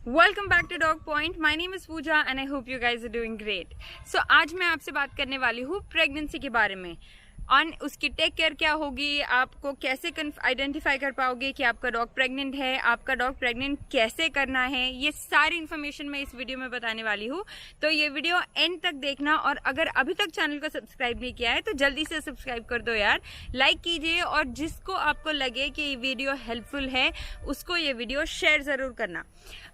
Welcome back to dog point. My name is Pooja and I hope you guys are doing great. So आज मैं आपसे बात करने वाली हूँ प्रेगनेंसी के बारे में और उसकी टेक केयर क्या होगी, आपको कैसे आइडेंटिफाई कर पाओगे कि आपका डॉग प्रेग्नेंट है, आपका डॉग प्रेग्नेंट कैसे करना है, ये सारी इन्फॉर्मेशन मैं इस वीडियो में बताने वाली हूँ। तो ये वीडियो एंड तक देखना और अगर अभी तक चैनल को सब्सक्राइब नहीं किया है तो जल्दी से सब्सक्राइब कर दो यार, लाइक कीजिए और जिसको आपको लगे कि ये वीडियो हेल्पफुल है उसको ये वीडियो शेयर ज़रूर करना।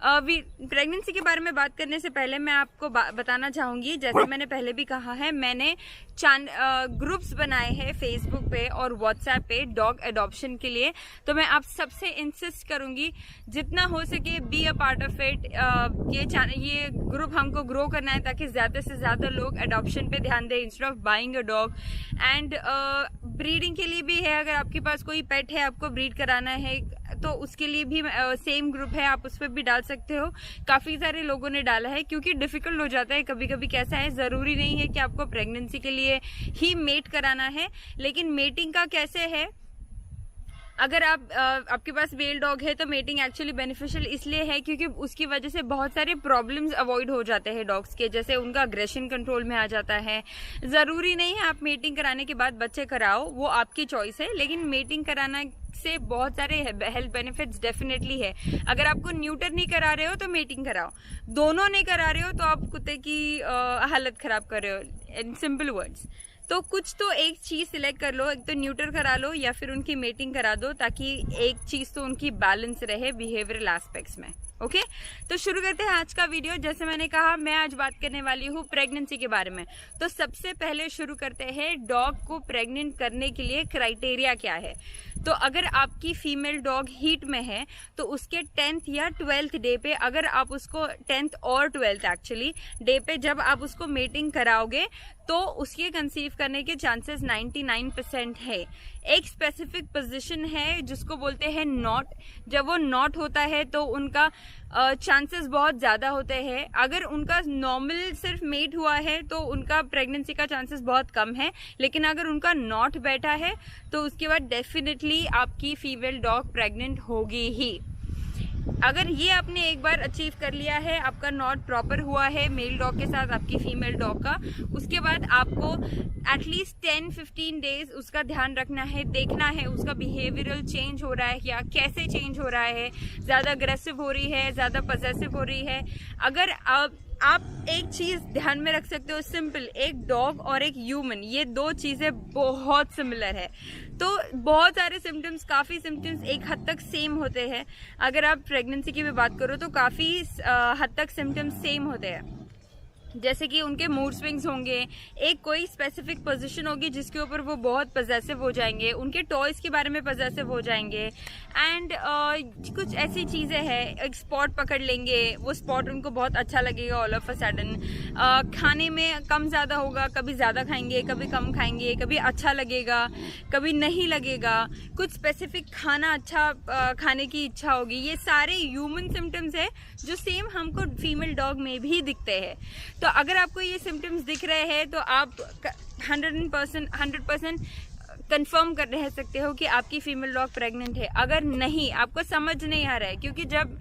प्रेगनेंसी के बारे में बात करने से पहले मैं आपको बताना चाहूँगी, जैसे मैंने पहले भी कहा है, मैंने ग्रुप्स बनाए हैं फेसबुक पे और व्हाट्सएप पे डॉग एडॉप्शन के लिए। तो मैं आप सबसे इंसिस्ट करूंगी जितना हो सके be a part of it. ये ग्रुप हमको ग्रो करना है ताकि ज़्यादा से ज़्यादा लोग एडॉप्शन पे ध्यान दें instead of buying a dog. And breeding के लिए भी है, अगर आपके पास कोई पेट है आपको ब्रीड कराना है तो उसके लिए भी सेम ग्रुप है, आप उस पर भी डाल सकते हो। काफ़ी सारे लोगों ने डाला है क्योंकि डिफ़िकल्ट हो जाता है कभी कभी। कैसा है, ज़रूरी नहीं है कि आपको प्रेगनेंसी के लिए ही मेट कराना है, लेकिन मेटिंग का कैसे है, अगर आपके पास मेल डॉग है तो मेटिंग एक्चुअली बेनिफिशियल इसलिए है क्योंकि उसकी वजह से बहुत सारे प्रॉब्लम्स अवॉइड हो जाते हैं डॉग्स के, जैसे उनका अग्रेशन कंट्रोल में आ जाता है। ज़रूरी नहीं है आप मेटिंग कराने के बाद बच्चे कराओ, वो आपकी चॉइस है, लेकिन मेटिंग कराना से बहुत सारे हेल्थ बेनिफिट्स डेफिनेटली है। अगर आपको न्यूटर नहीं करा रहे हो तो मेटिंग कराओ, दोनों नहीं करा रहे हो तो आप कुत्ते की हालत खराब कर रहे हो, इन सिंपल वर्ड्स। तो कुछ तो एक चीज सिलेक्ट कर लो, एक तो न्यूटर करा लो या फिर उनकी मेटिंग करा दो, ताकि एक चीज तो उनकी बैलेंस रहे बिहेवियरल एस्पेक्ट्स में। ओके तो शुरू करते हैं आज का वीडियो। जैसे मैंने कहा, मैं आज बात करने वाली हूँ प्रेगनेंसी के बारे में। तो सबसे पहले शुरू करते हैं, डॉग को प्रेग्नेंट करने के लिए क्राइटेरिया क्या है। तो अगर आपकी फीमेल डॉग हीट में है तो उसके 10th या 12th डे पे, अगर आप उसको 10th और 12th एक्चुअली डे पे जब आप उसको मेटिंग कराओगे तो उसके कंसीव करने के चांसेस 99% है। एक स्पेसिफिक पोजीशन है जिसको बोलते हैं नॉट। जब वो नॉट होता है तो उनका चांसेस बहुत ज़्यादा होते हैं। अगर उनका नॉर्मल सिर्फ मेट हुआ है तो उनका प्रेगनेंसी का चांसेस बहुत कम है, लेकिन अगर उनका नॉट बैठा है तो उसके बाद डेफिनेटली आपकी फीमेल डॉग प्रेग्नेंट होगी ही। अगर ये आपने एक बार अचीव कर लिया है, आपका नॉट प्रॉपर हुआ है मेल डॉग के साथ आपकी फीमेल डॉग का, उसके बाद आपको एटलीस्ट 10-15 डेज उसका ध्यान रखना है, देखना है उसका बिहेवियरल चेंज हो रहा है या कैसे चेंज हो रहा है, ज़्यादा अग्रेसिव हो रही है, ज़्यादा पॉसेसिव हो रही है। अगर आप एक चीज़ ध्यान में रख सकते हो, सिंपल, एक डॉग और एक ह्यूमन, ये दो चीज़ें बहुत सिमिलर है। तो बहुत सारे सिम्टम्स, काफ़ी सिम्टम्स एक हद तक सेम होते हैं। अगर आप प्रेगनेंसी की भी बात करो तो काफ़ी हद तक सिम्टम्स सेम होते हैं, जैसे कि उनके मूड स्विंग्स होंगे, एक कोई स्पेसिफिक पोजीशन होगी जिसके ऊपर वो बहुत पजेसिव हो जाएंगे, उनके टॉयज के बारे में पजेसिव हो जाएंगे। एंड कुछ ऐसी चीज़ें हैं, एक स्पॉट पकड़ लेंगे, वो स्पॉट उनको बहुत अच्छा लगेगा ऑल ऑफ अ सडन। खाने में कम ज़्यादा होगा, कभी ज़्यादा खाएंगे, कभी कम खाएंगे, कभी अच्छा लगेगा, कभी नहीं लगेगा, कुछ स्पेसिफिक खाना अच्छा खाने की इच्छा होगी। ये सारे ह्यूमन सिम्टम्स है जो सेम हमको फीमेल डॉग में भी दिखते हैं। तो अगर आपको ये सिम्टम्स दिख रहे हैं तो आप 100% कंफर्म कर रह सकते हो कि आपकी फीमेल डॉग प्रेग्नेंट है। अगर नहीं, आपको समझ नहीं आ रहा है, क्योंकि जब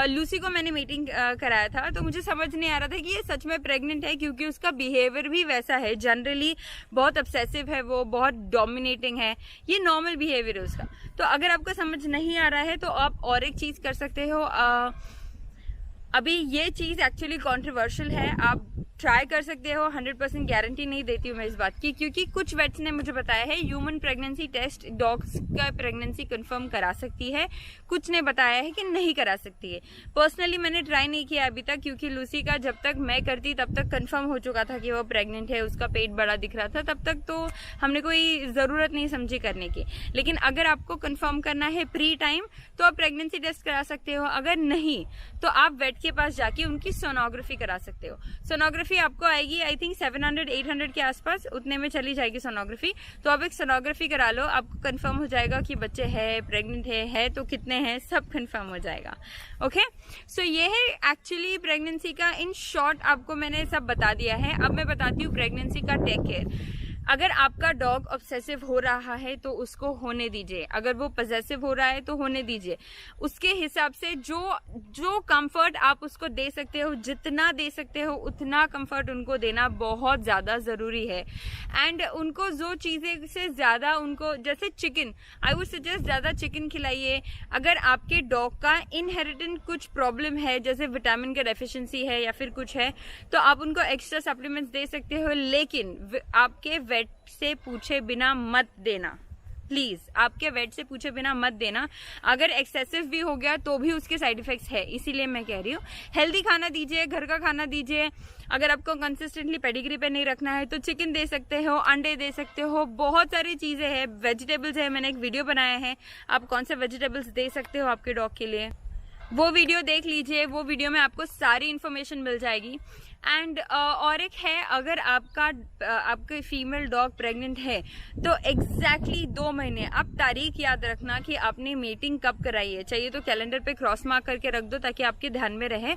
लूसी को मैंने मीटिंग कराया था तो मुझे समझ नहीं आ रहा था कि ये सच में प्रेग्नेंट है, क्योंकि उसका बिहेवियर भी वैसा है, जनरली बहुत ऑब्सेसिव है, वो बहुत डोमिनेटिंग है, ये नॉर्मल बिहेवियर है उसका। तो अगर आपको समझ नहीं आ रहा है तो आप और एक चीज़ कर सकते हो। अभी ये चीज़ एक्चुअली कॉन्ट्रोवर्शियल है, आप ट्राई कर सकते हो, 100% गारंटी नहीं देती हूँ मैं इस बात की, क्योंकि कुछ वेट्स ने मुझे बताया है ह्यूमन प्रेगनेंसी टेस्ट डॉग्स का प्रेगनेंसी कंफर्म करा सकती है, कुछ ने बताया है कि नहीं करा सकती है। पर्सनली मैंने ट्राई नहीं किया अभी तक, क्योंकि लूसी का जब तक मैं करती तब तक कंफर्म हो चुका था कि वो प्रेग्नेंट है, उसका पेट बड़ा दिख रहा था, तब तक तो हमने कोई ज़रूरत नहीं समझी करने की। लेकिन अगर आपको कंफर्म करना है प्री टाइम तो आप प्रेगनेंसी टेस्ट करा सकते हो, अगर नहीं तो आप वेट के पास जाके उनकी सोनोग्राफी करा सकते हो। सोनोग्राफी आपको आएगी आई थिंक 700-800 के आसपास, उतने में चली जाएगी सोनोग्राफी। तो आप एक सोनोग्राफी करा लो, आपको कंफर्म हो जाएगा कि बच्चे है, प्रेग्नेंट है तो कितने हैं, सब कंफर्म हो जाएगा। ओके सो ये है एक्चुअली प्रेगनेंसी का इन शॉर्ट, आपको मैंने सब बता दिया है। अब मैं बताती हूँ प्रेगनेंसी का टेक केयर। अगर आपका डॉग ऑब्सेसिव हो रहा है तो उसको होने दीजिए, अगर वो पजेसिव हो रहा है तो होने दीजिए। उसके हिसाब से जो कंफर्ट आप उसको दे सकते हो, जितना दे सकते हो उतना कंफर्ट उनको देना बहुत ज़्यादा ज़रूरी है। एंड उनको जो चीज़ें से ज़्यादा उनको, जैसे चिकन, आई वुड सजेस्ट ज़्यादा चिकन खिलाइए। अगर आपके डॉग का इनहेरिटेंट कुछ प्रॉब्लम है, जैसे विटामिन का डेफिशिएंसी है या फिर कुछ है, तो आप उनको एक्स्ट्रा सप्लीमेंट्स दे सकते हो, लेकिन आपके वेट से पूछे बिना मत देना। प्लीज आपके वेट से पूछे बिना मत देना। अगर एक्सेसिव भी हो गया तो भी उसके साइड इफेक्ट्स है, इसीलिए मैं कह रही हूँ हेल्दी खाना दीजिए, घर का खाना दीजिए। अगर आपको कंसिस्टेंटली पेडिग्री पे नहीं रखना है तो चिकन दे सकते हो, अंडे दे सकते हो, बहुत सारी चीजें हैं। वेजिटेबल्स है, मैंने एक वीडियो बनाया है आप कौन से वेजिटेबल्स दे सकते हो आपके डॉग के लिए, वो वीडियो देख लीजिए। वो वीडियो में आपको सारी इन्फॉर्मेशन मिल जाएगी। एंड और एक है, अगर आपका फीमेल डॉग प्रेग्नेंट है तो एग्जैक्टली 2 महीने, आप तारीख याद रखना कि आपने मीटिंग कब कराई है, चाहिए तो कैलेंडर पे क्रॉस मार्क करके रख दो ताकि आपके ध्यान में रहे।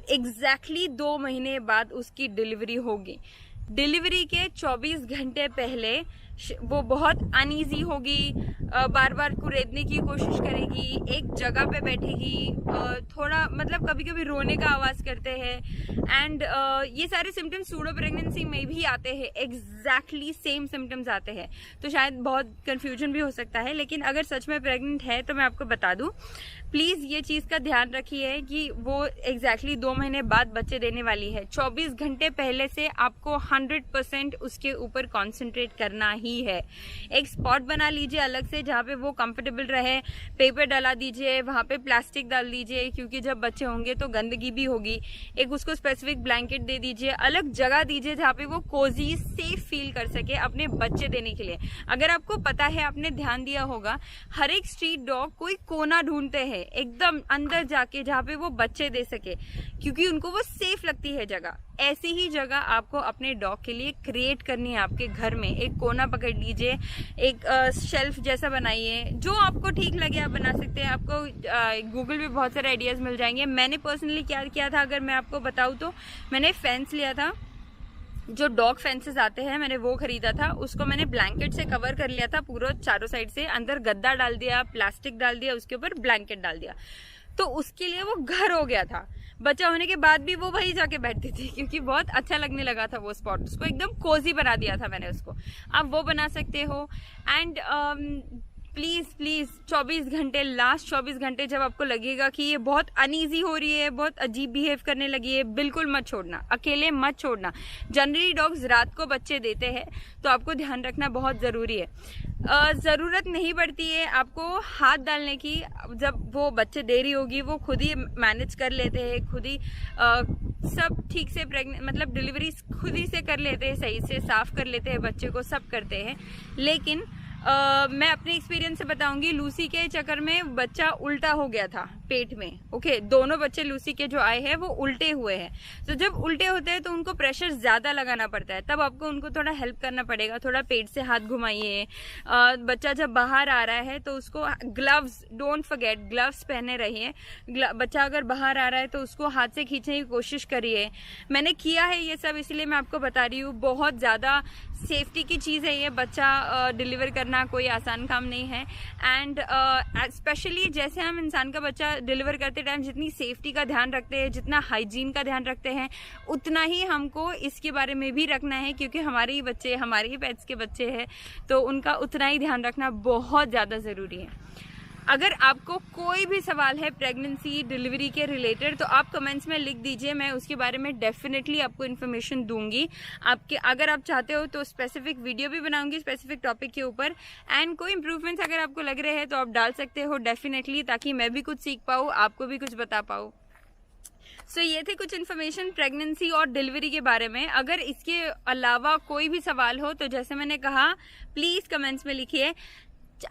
एग्जैक्टली 2 महीने बाद उसकी डिलीवरी होगी। डिलीवरी के 24 घंटे पहले वो बहुत अनईजी होगी, बार बार कुरेदने की कोशिश करेगी, एक जगह पे बैठेगी, थोड़ा मतलब कभी कभी रोने का आवाज करते हैं। एंड ये सारे सिम्टम्स सूडो प्रेगनेंसी में भी आते हैं, एग्जैक्टली सेम सिम्टम्स आते हैं। तो शायद बहुत कंफ्यूजन भी हो सकता है, लेकिन अगर सच में प्रेग्नेंट है तो मैं आपको बता दूं, प्लीज ये चीज का ध्यान रखिए कि वो एग्जैक्टली 2 महीने बाद बच्चे देने वाली है। 24 घंटे पहले से आपको 100% उसके ऊपर कॉन्सेंट्रेट करना ही है। एक स्पॉट बना लीजिए अलग से जहाँ पे वो कंफर्टेबल रहे, पेपर डला दीजिए, वहाँ पे प्लास्टिक डाल दीजिए, क्योंकि जब बच्चे होंगे तो गंदगी भी होगी। एक उसको स्पेसिफिक ब्लैंकेट दे दीजिए, अलग जगह दीजिए जहाँ पे वो कोजी सेफ फील कर सके अपने बच्चे देने के लिए। अगर आपको पता है, आपने ध्यान दिया होगा, हर एक स्ट्रीट डॉग कोई कोना ढूंढते हैं एकदम अंदर जाके जहाँ पे वो बच्चे दे सके, क्योंकि उनको वो सेफ लगती है जगह। ऐसी ही जगह आपको अपने डॉग के लिए क्रिएट करनी है आपके घर में। एक कोना पकड़ लीजिए, एक शेल्फ जैसा बनाइए, जो आपको ठीक लगे आप बना सकते हैं। आपको गूगल पे बहुत सारे आइडियाज मिल जाएंगे। मैंने पर्सनली क्या किया था, अगर मैं आपको बताऊं तो मैंने फेंस लिया था, जो डॉग फेंसेस आते हैं मैंने वो खरीदा था। उसको मैंने ब्लैंकेट से कवर कर लिया था पूरा चारों साइड से, अंदर गद्दा डाल दिया, प्लास्टिक डाल दिया, उसके ऊपर ब्लैंकेट डाल दिया, तो उसके लिए वो घर हो गया था। बच्चा होने के बाद भी वो वहीं जाके बैठती थी, क्योंकि बहुत अच्छा लगने लगा था वो स्पॉट। उसको एकदम कोजी बना दिया था मैंने उसको। आप वो बना सकते हो। एंड प्लीज 24 घंटे, लास्ट 24 घंटे जब आपको लगेगा कि ये बहुत अनईजी हो रही है, बहुत अजीब बिहेव करने लगी है, बिल्कुल मत छोड़ना, अकेले मत छोड़ना। जनरली डॉग्स रात को बच्चे देते हैं, तो आपको ध्यान रखना बहुत जरूरी है। जरूरत नहीं पड़ती है आपको हाथ डालने की। जब वो बच्चे दे रही होगी वो खुद ही मैनेज कर लेते हैं, खुद ही सब ठीक से मतलब डिलीवरी खुद ही से कर लेते हैं, सही से साफ कर लेते हैं बच्चे को, सब करते हैं। लेकिन मैं अपने एक्सपीरियंस से बताऊंगी, लूसी के चक्कर में बच्चा उल्टा हो गया था पेट में। ओके, दोनों बच्चे लूसी के जो आए हैं वो उल्टे हुए हैं। तो जब उल्टे होते हैं तो उनको प्रेशर ज्यादा लगाना पड़ता है, तब आपको उनको थोड़ा हेल्प करना पड़ेगा। थोड़ा पेट से हाथ घुमाइए। बच्चा जब बाहर आ रहा है तो उसको ग्लव्स, डोंट फॉरगेट, ग्लव्स पहने रहिए। बच्चा अगर बाहर आ रहा है तो उसको हाथ से खींचने की कोशिश करिए। मैंने किया है ये सब, इसलिए मैं आपको बता रही हूँ। बहुत ज्यादा सेफ्टी की चीज है ये। बच्चा डिलीवर करना कोई आसान काम नहीं है। एंड स्पेशली जैसे हम इंसान का बच्चा डिलीवर करते टाइम जितनी सेफ्टी का ध्यान रखते हैं, जितना हाइजीन का ध्यान रखते हैं, उतना ही हमको इसके बारे में भी रखना है, क्योंकि हमारे ही बच्चे, हमारे ही पेट्स के बच्चे हैं, तो उनका उतना ही ध्यान रखना बहुत ज्यादा जरूरी है। अगर आपको कोई भी सवाल है प्रेगनेंसी डिलीवरी के रिलेटेड, तो आप कमेंट्स में लिख दीजिए, मैं उसके बारे में डेफिनेटली आपको इन्फॉर्मेशन दूंगी। आपके अगर आप चाहते हो तो स्पेसिफिक वीडियो भी बनाऊंगी स्पेसिफिक टॉपिक के ऊपर। एंड कोई इंप्रूवमेंट्स अगर आपको लग रहे हैं तो आप डाल सकते हो डेफिनेटली, ताकि मैं भी कुछ सीख पाऊँ, आपको भी कुछ बता पाऊँ। सो ये थे कुछ इन्फॉर्मेशन प्रेगनेंसी और डिलीवरी के बारे में। अगर इसके अलावा कोई भी सवाल हो तो जैसे मैंने कहा, प्लीज कमेंट्स में लिखिए।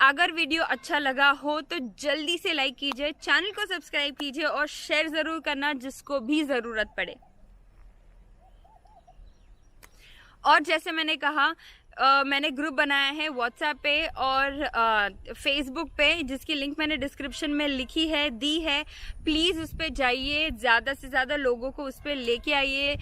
अगर वीडियो अच्छा लगा हो तो जल्दी से लाइक कीजिए, चैनल को सब्सक्राइब कीजिए और शेयर जरूर करना जिसको भी जरूरत पड़े। और जैसे मैंने कहा, मैंने ग्रुप बनाया है व्हाट्सएप पे और फेसबुक पे, जिसकी लिंक मैंने डिस्क्रिप्शन में लिखी है, दी है। प्लीज़ उस पर जाइए, ज़्यादा से ज़्यादा लोगों को उस पर लेके आइए,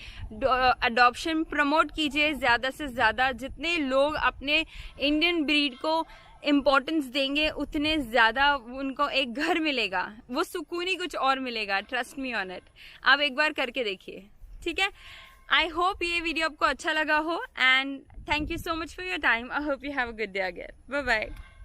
अडॉप्शन प्रमोट कीजिए ज़्यादा से ज़्यादा। जितने लोग अपने इंडियन ब्रीड को इम्पोर्टेंस देंगे उतने ज़्यादा उनको एक घर मिलेगा, वो सुकून ही कुछ और मिलेगा। ट्रस्ट मी ऑन इट, आप एक बार करके देखिए, ठीक है। आई होप ये वीडियो आपको अच्छा लगा हो, and thank you so much for your time. I hope you have a good day again. Bye bye.